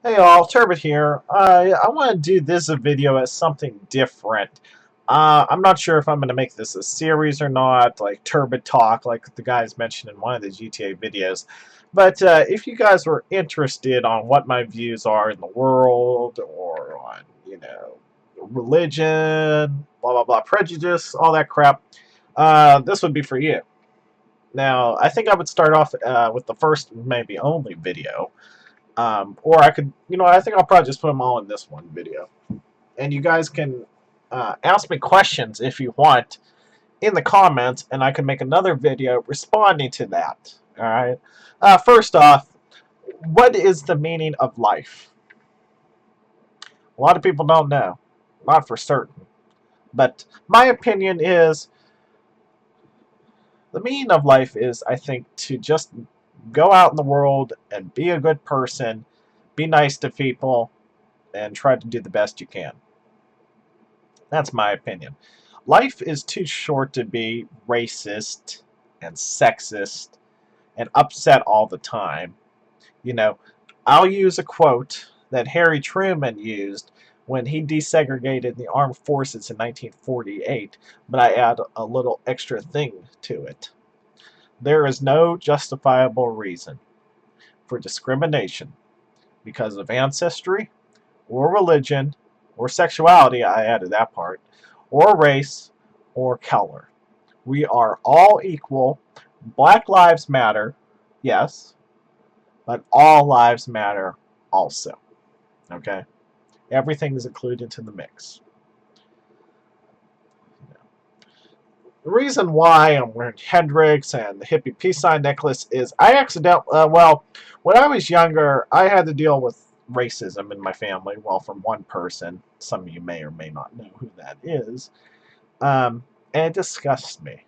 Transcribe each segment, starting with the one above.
Hey all, Turbet here. I want to do this video as something different. I'm not sure if I'm going to make this a series or not, like Turbet Talk, like the guys mentioned in one of the GTA videos. But if you guys were interested on what my views are in the world, or on, religion, blah blah blah, prejudice, all that crap, this would be for you. Now, I think I would start off with the first, maybe only video. Or I could, I think I'll probably just put them all in this one video. And you guys can ask me questions if you want in the comments, and I can make another video responding to that. All right. First off, what is the meaning of life? A lot of people don't know, not for certain. But my opinion is the meaning of life is, I think, to just go out in the world and be a good person, be nice to people, and try to do the best you can. That's my opinion. Life is too short to be racist and sexist and upset all the time. You know, I'll use a quote that Harry Truman used when he desegregated the armed forces in 1948, but I add a little extra thing to it. There is no justifiable reason for discrimination because of ancestry or religion or sexuality, I added that part, or race or color. We are all equal. Black lives matter, yes, but all lives matter also. Okay? Everything is included into the mix. The reason why I'm wearing Hendrix and the hippie peace sign necklace is I accidentally, when I was younger, I had to deal with racism in my family. Well, from one person. Some of you may or may not know who that is. And it disgusts me,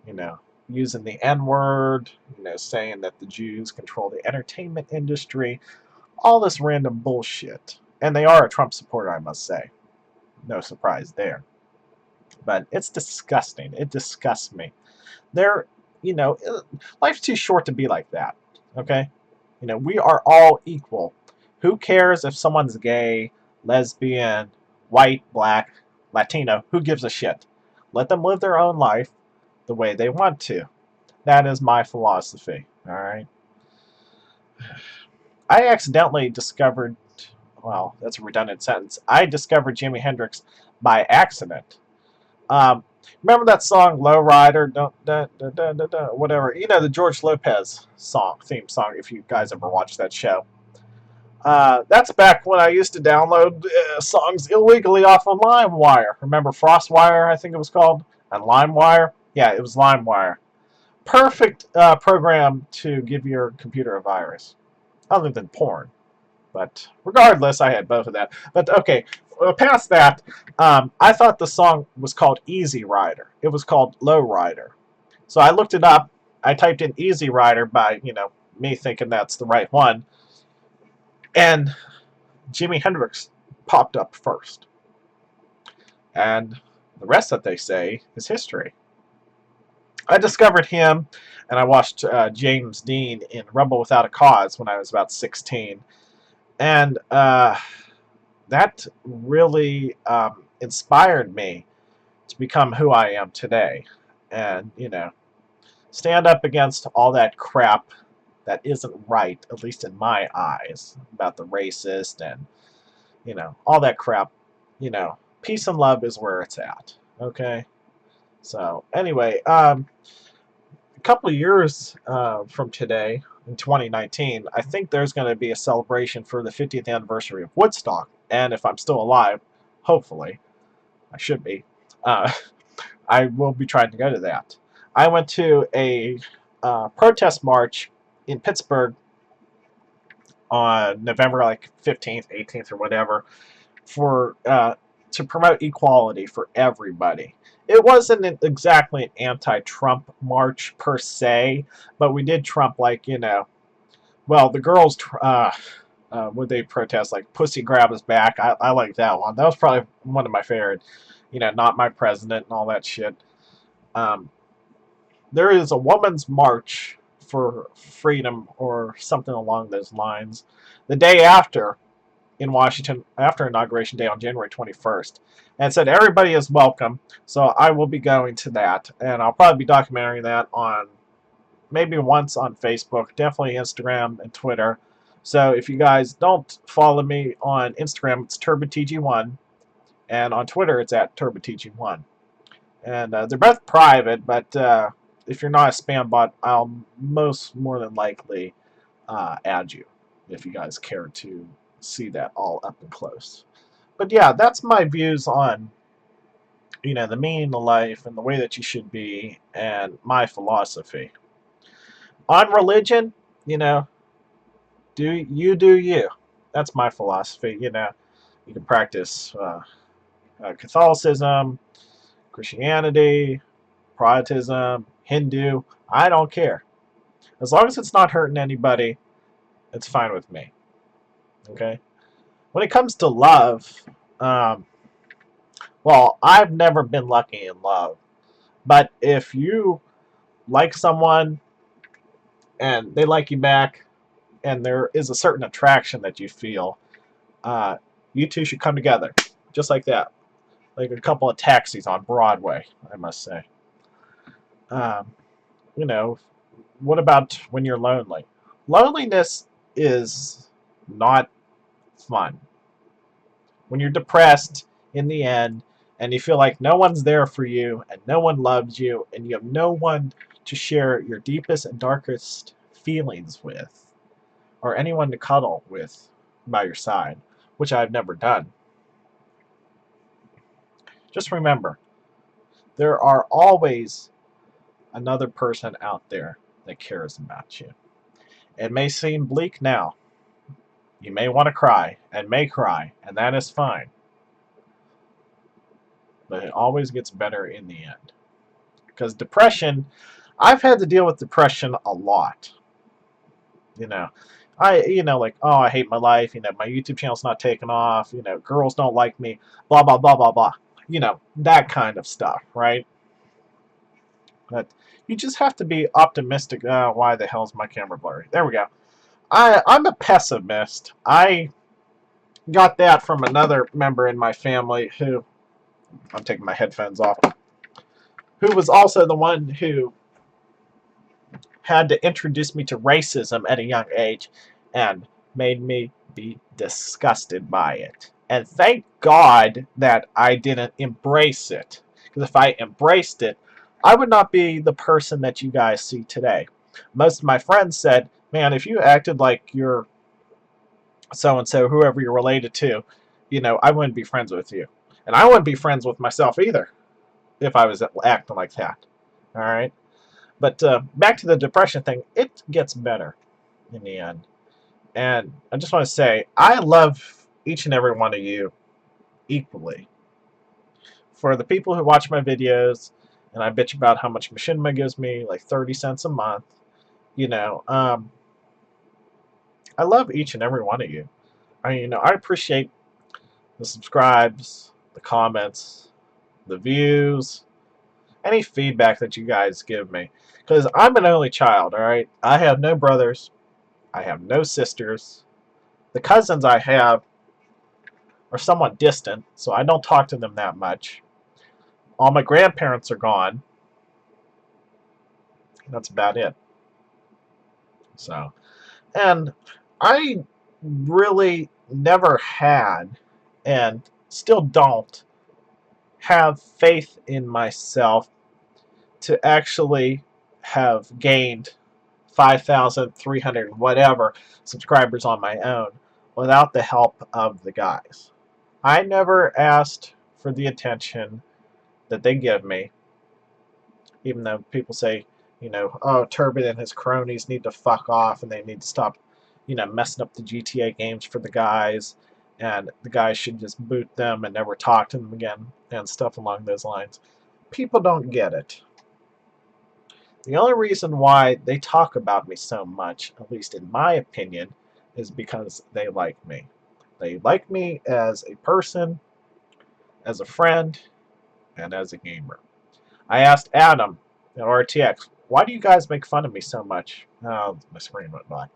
you know, using the N word, saying that the Jews control the entertainment industry, all this random bullshit. And they are a Trump supporter, I must say. No surprise there. But it's disgusting. It disgusts me. They're, you know, life's too short to be like that. Okay? We are all equal. Who cares if someone's gay, lesbian, white, black, Latino? Who gives a shit? Let them live their own life the way they want to. That is my philosophy. All right? I accidentally discovered, well, that's a redundant sentence. I discovered Jimi Hendrix by accident. Remember that song "Lowrider"? Whatever. The George Lopez theme song. If you guys ever watched that show, that's back when I used to download songs illegally off of LimeWire. Remember FrostWire? I think it was called, and LimeWire. Yeah, it was LimeWire. Perfect program to give your computer a virus, other than porn. But regardless, I had both of that. But okay, past that, I thought the song was called Easy Rider. It was called Low Rider. So I looked it up. I typed in Easy Rider by, me thinking that's the right one. And Jimi Hendrix popped up first. And the rest that they say is history. I discovered him, and I watched James Dean in Rebel Without a Cause when I was about 16. And that really inspired me to become who I am today. And, stand up against all that crap that isn't right, at least in my eyes, about the racist and, all that crap. Peace and love is where it's at. Okay? So, anyway, a couple of years from today, in 2019, I think there's going to be a celebration for the 50th anniversary of Woodstock. And if I'm still alive, hopefully, I should be, uh, I will be trying to go to that. I went to a protest march in Pittsburgh on November like 15th, 18th, or whatever, for to promote equality for everybody. It wasn't exactly an anti-Trump march per se, but we did Trump like, well, the girls would they protest like "Pussy Grab His Back." I like that one. That was probably one of my favorite. Not my president and all that shit. Um, there is a woman's march for freedom or something along those lines. The day after, in Washington, after Inauguration Day on January 21st, and said everybody is welcome. So I will be going to that, and I'll probably be documenting that on maybe once on Facebook, definitely Instagram and Twitter. So if you guys don't follow me on Instagram, it's TurboTG1, and on Twitter it's at TurboTG1. And they're both private, but if you're not a spam bot, I'll more than likely add you if you guys care to see that all up and close. But yeah, that's my views on the meaning of life and the way that you should be and my philosophy. On religion, you know, do you. That's my philosophy. You can practice Catholicism, Christianity, Protestantism, Hindu. I don't care. As long as it's not hurting anybody, it's fine with me. Okay? When it comes to love, well, I've never been lucky in love. But if you like someone and they like you back, and there is a certain attraction that you feel, you two should come together. Just like that. Like a couple of taxis on Broadway, I must say. Um, you know, what about when you're lonely? Loneliness is not fun. When you're depressed in the end and you feel like no one's there for you and no one loves you and you have no one to share your deepest and darkest feelings with or anyone to cuddle with by your side, which I've never done. Just remember, there are always another person out there that cares about you. It may seem bleak now. You may want to cry and may cry, and that is fine. But it always gets better in the end. Because depression, I've had to deal with depression a lot. Like, oh, I hate my life. My YouTube channel's not taking off. Girls don't like me. Blah, blah, blah, blah, blah. That kind of stuff, right? But you just have to be optimistic. Why the hell's my camera blurry? There we go. I'm a pessimist. I got that from another member in my family who, I'm taking my headphones off, who was also the one who had to introduce me to racism at a young age and made me be disgusted by it. And thank God that I didn't embrace it. Because if I embraced it, I would not be the person that you guys see today. Most of my friends said, man, if you acted like you're so-and-so, whoever you're related to, I wouldn't be friends with you. And I wouldn't be friends with myself either if I was acting like that. All right? But back to the depression thing, it gets better in the end. And I just want to say, I love each and every one of you equally. For the people who watch my videos, and I bitch about how much Machinima gives me, like 30 cents a month, I love each and every one of you. I appreciate the subscribes, the comments, the views, any feedback that you guys give me. Because I'm an only child, alright? I have no brothers. I have no sisters. The cousins I have are somewhat distant, so I don't talk to them that much. All my grandparents are gone. That's about it. So, and I really never had, and still don't, have faith in myself to actually have gained 5,300 whatever subscribers on my own without the help of the guys. I never asked for the attention that they give me, even though people say, oh, Turbet and his cronies need to fuck off and they need to stop, messing up the GTA games for the guys, and the guys should just boot them and never talk to them again, and stuff along those lines. People don't get it. The only reason why they talk about me so much, at least in my opinion, is because they like me. They like me as a person, as a friend, and as a gamer. I asked Adam at RTX, why do you guys make fun of me so much? Oh, my screen went black.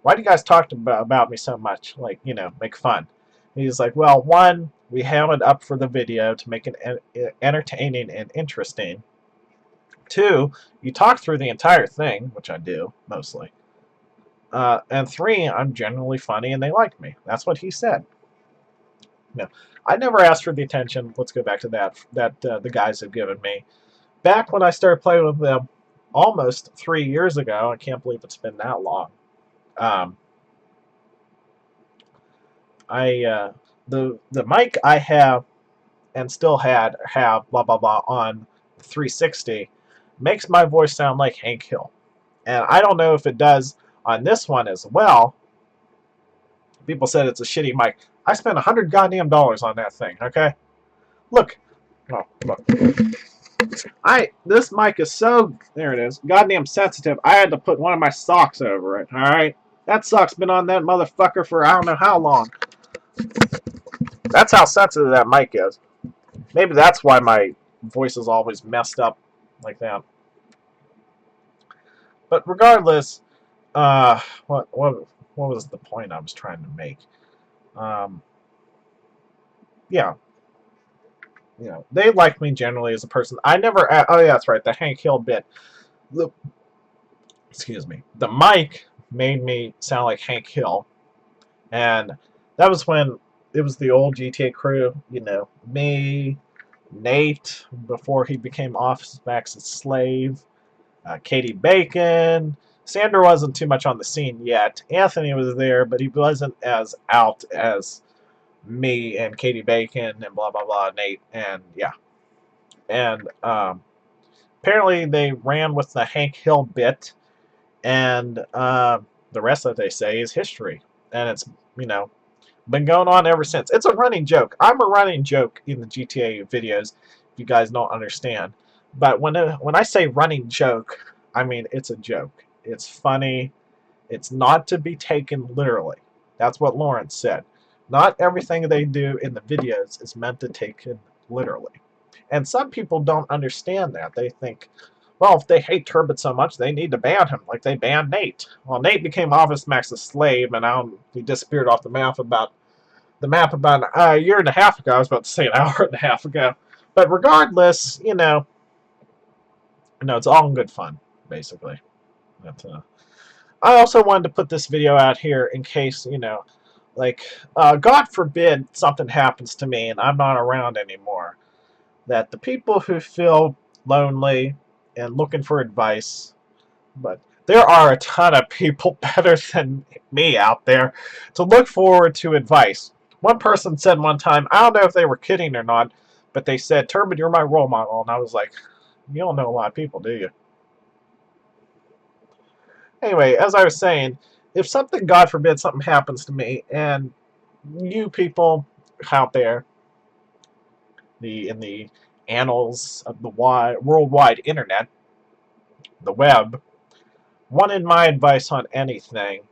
Why do you guys talk about me so much? Like, you know, make fun. And he's like, well, one, we ham it up for the video to make it entertaining and interesting. Two, you talk through the entire thing, which I do, mostly. And three, I'm generally funny and they like me. That's what he said. No, I never asked for the attention. Let's go back to that the guys have given me. Back when I started playing with them almost 3 years ago, I can't believe it's been that long. Um, the mic I have and still have blah blah blah on 360 makes my voice sound like Hank Hill, and I don't know if it does on this one as well. People said it's a shitty mic. I spent $100 goddamn on that thing. Okay, look, oh, look. This mic is so, there it is, goddamn sensitive. I had to put one of my socks over it. All right, that sock's been on that motherfucker for I don't know how long. That's how sensitive that mic is. Maybe that's why my voice is always messed up like that. But regardless, what was the point I was trying to make? Yeah, you know, they like me generally as a person. I never. Oh yeah, that's right. The Hank Hill bit. Excuse me. The mic made me sound like Hank Hill, and that was when it was the old GTA crew. You know, me, Nate before he became Office Max's slave, Katie Bacon. Sandra wasn't too much on the scene yet. Anthony was there, but he wasn't as out as me and Katie Bacon and blah blah blah, Nate, and yeah. And apparently they ran with the Hank Hill bit, and the rest that they say is history, and it's, you know, been going on ever since. It's a running joke. I'm a running joke in the GTA videos, if you guys don't understand. But when I say running joke, I mean it's a joke. It's funny. It's not to be taken literally. That's what Lawrence said. Not everything they do in the videos is meant to take it literally. And some people don't understand that. They think, well, if they hate Turbet so much, they need to ban him, like they banned Nate. Well, Nate became Office Max's slave, and now he disappeared off the map about a year and a half ago. I was about to say an hour and a half ago. But regardless, you know, it's all in good fun, basically. But, I also wanted to put this video out here in case, you know, like, God forbid something happens to me and I'm not around anymore, that the people who feel lonely and looking for advice, but there are a ton of people better than me out there to look forward to advice. One person said one time, I don't know if they were kidding or not, but they said, Turbet, you're my role model. And I was like, you don't know a lot of people, do you? Anyway, as I was saying, if something, God forbid, something happens to me, and you people out there, in the annals of the worldwide internet, the web, wanted my advice on anything,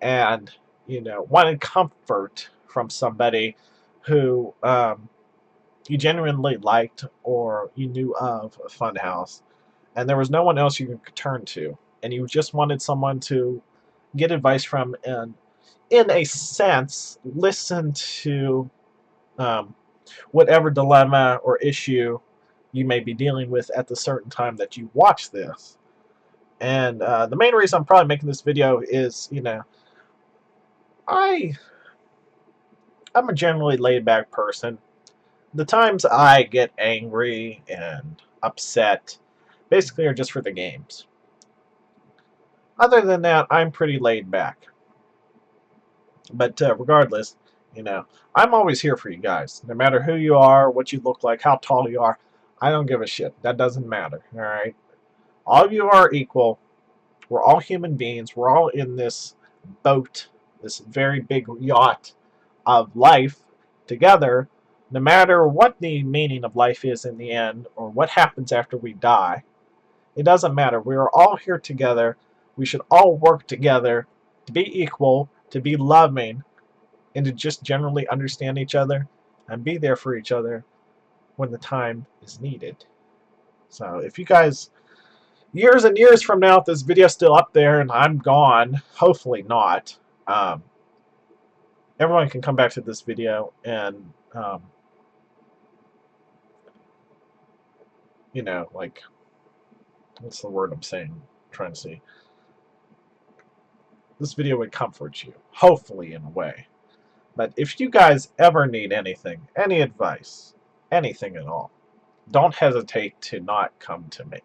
and, you know, wanted comfort from somebody who you genuinely liked or you knew of a Funhouse, and there was no one else you could turn to, and you just wanted someone to get advice from, and in a sense listen to whatever dilemma or issue you may be dealing with at the certain time that you watch this. And the main reason I'm probably making this video is, you know, I'm a generally laid back person. The times I get angry and upset basically are just for the games. Other than that, I'm pretty laid back. But regardless, you know, I'm always here for you guys. No matter who you are, what you look like, how tall you are, I don't give a shit. That doesn't matter, alright? All of you are equal. We're all human beings. We're all in this boat, this very big yacht of life together, no matter what the meaning of life is in the end or what happens after we die. It doesn't matter. We are all here together. We should all work together to be equal, to be loving, and to just generally understand each other and be there for each other when the time is needed. So if you guys, years and years from now, if this video's still up there and I'm gone, hopefully not, um, everyone can come back to this video and, you know, like, what's the word I'm saying? Trying to see. This video would comfort you, hopefully, in a way. But if you guys ever need anything, any advice, anything at all, don't hesitate to not come to me.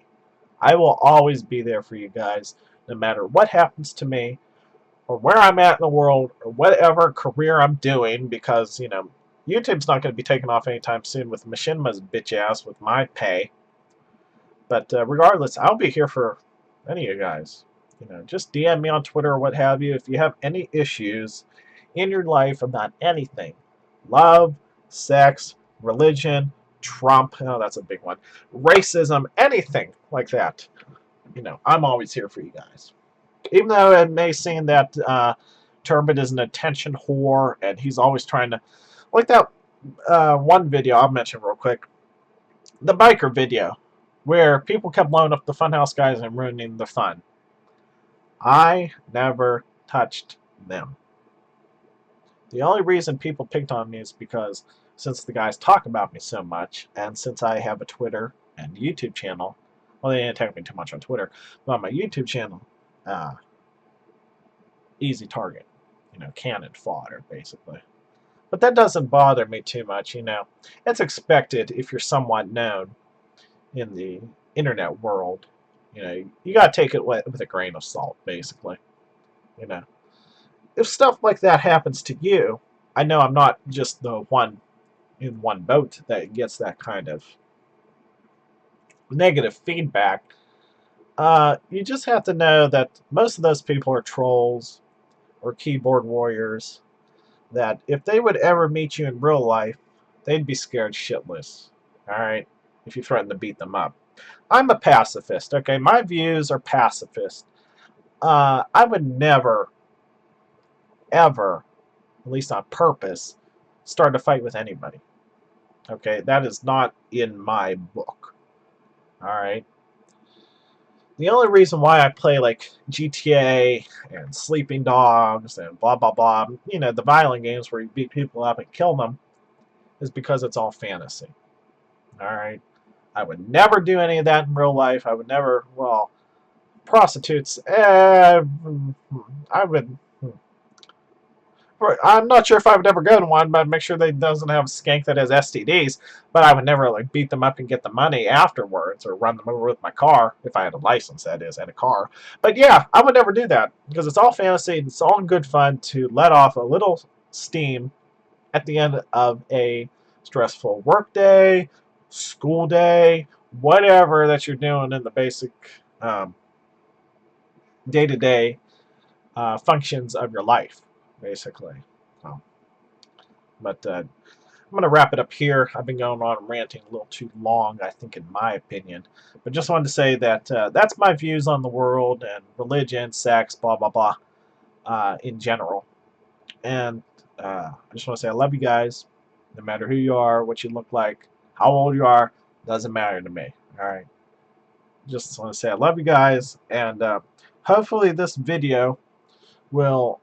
I will always be there for you guys, no matter what happens to me, or where I'm at in the world, or whatever career I'm doing, because, you know, YouTube's not going to be taken off anytime soon with Machinima's bitch ass with my pay. But regardless, I'll be here for any of you guys. You know, just DM me on Twitter or what have you if you have any issues in your life about anything. Love, sex, religion, Trump, oh, that's a big one. Racism, anything like that. You know, I'm always here for you guys. Even though it may seem that Turbet is an attention whore and he's always trying to, like that one video I'll mention real quick, the biker video, where people kept blowing up the Funhouse guys and ruining the fun. I never touched them. The only reason people picked on me is because since the guys talk about me so much, and since I have a Twitter and YouTube channel, well, they didn't attack me too much on Twitter, but on my YouTube channel, easy target. You know, cannon fodder, basically. But that doesn't bother me too much, you know. It's expected if you're somewhat known in the internet world. You know, you gotta take it with a grain of salt, basically. You know, if stuff like that happens to you, I know I'm not just the one in one boat that gets that kind of negative feedback. You just have to know that most of those people are trolls or keyboard warriors. That if they would ever meet you in real life, they'd be scared shitless. All right, if you threaten to beat them up. I'm a pacifist. Okay, my views are pacifist. I would never, ever, at least on purpose, start a fight with anybody. Okay, that is not in my book. Alright? The only reason why I play like GTA and Sleeping Dogs and blah blah blah, you know, the violent games where you beat people up and kill them, is because it's all fantasy. Alright? I would never do any of that in real life. I would never, well, prostitutes, I would, I'm not sure if I would ever go to one, but I'd make sure they doesn't have a skank that has STDs. But I would never like beat them up and get the money afterwards, or run them over with my car if I had a license, that is, and a car. But yeah, I would never do that because it's all fantasy. It's all good fun to let off a little steam at the end of a stressful work day, school day, whatever that you're doing in the basic day-to-day functions of your life, basically. So, but I'm going to wrap it up here. I've been going on ranting a little too long, I think, in my opinion. But just wanted to say that that's my views on the world and religion, sex, blah, blah, blah, in general. And I just want to say I love you guys. No matter who you are, what you look like, how old you are, doesn't matter to me. All right. Just want to say I love you guys. And hopefully this video will,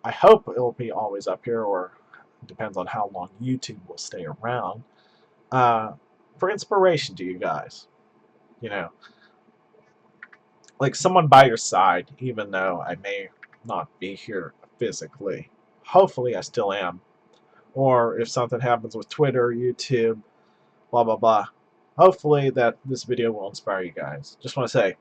I hope it will be always up here, or it depends on how long YouTube will stay around, for inspiration to you guys. You know, like someone by your side, even though I may not be here physically. Hopefully I still am. Or if something happens with Twitter, YouTube, blah, blah, blah. Hopefully that this video will inspire you guys. Just want to say,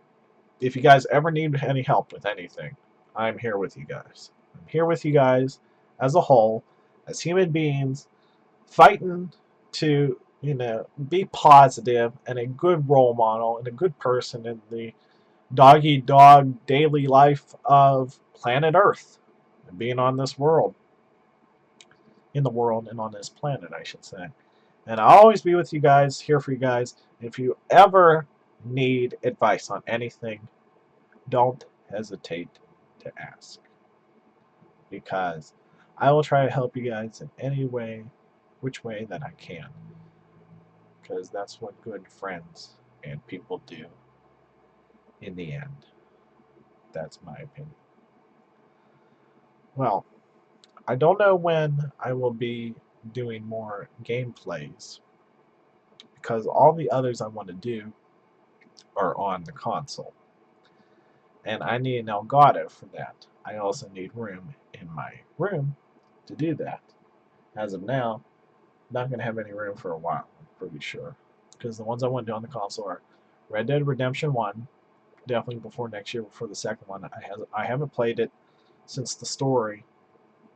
if you guys ever need any help with anything, I'm here with you guys. I'm here with you guys as a whole, as human beings, fighting to, you know, be positive and a good role model and a good person in the dog-eat-dog daily life of planet Earth and being on this world. In the world and on this planet, I should say. And I'll always be with you guys, here for you guys. If you ever need advice on anything, don't hesitate to ask. Because I will try to help you guys in any way, which way that I can. Because that's what good friends and people do. in the end. That's my opinion. Well, I don't know when I will be doing more gameplays because all the others I want to do are on the console. And I need an Elgato for that. I also need room in my room to do that. As of now, not going to have any room for a while, I'm pretty sure. Because the ones I want to do on the console are Red Dead Redemption 1, definitely before next year, before the second one. I haven't played it since the story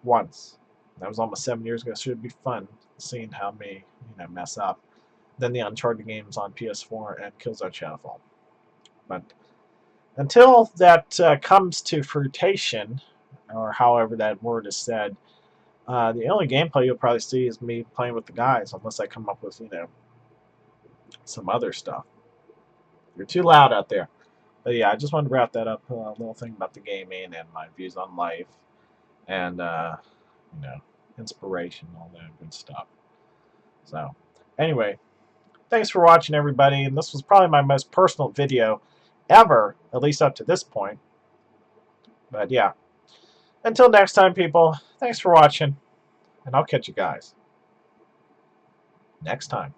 once. That was almost 7 years ago. So it'd be fun seeing how me mess up. Then the Uncharted games on PS4 and Killzone Shadowfall. But until that comes to fruition, or however that word is said, the only gameplay you'll probably see is me playing with the guys, unless I come up with some other stuff. You're too loud out there. But yeah, I just wanted to wrap that up. A little thing about the gaming and my views on life, and you know, inspiration, all that good stuff. So, anyway, thanks for watching, everybody. And this was probably my most personal video ever, at least up to this point. But yeah, until next time, people. Thanks for watching, and I'll catch you guys next time.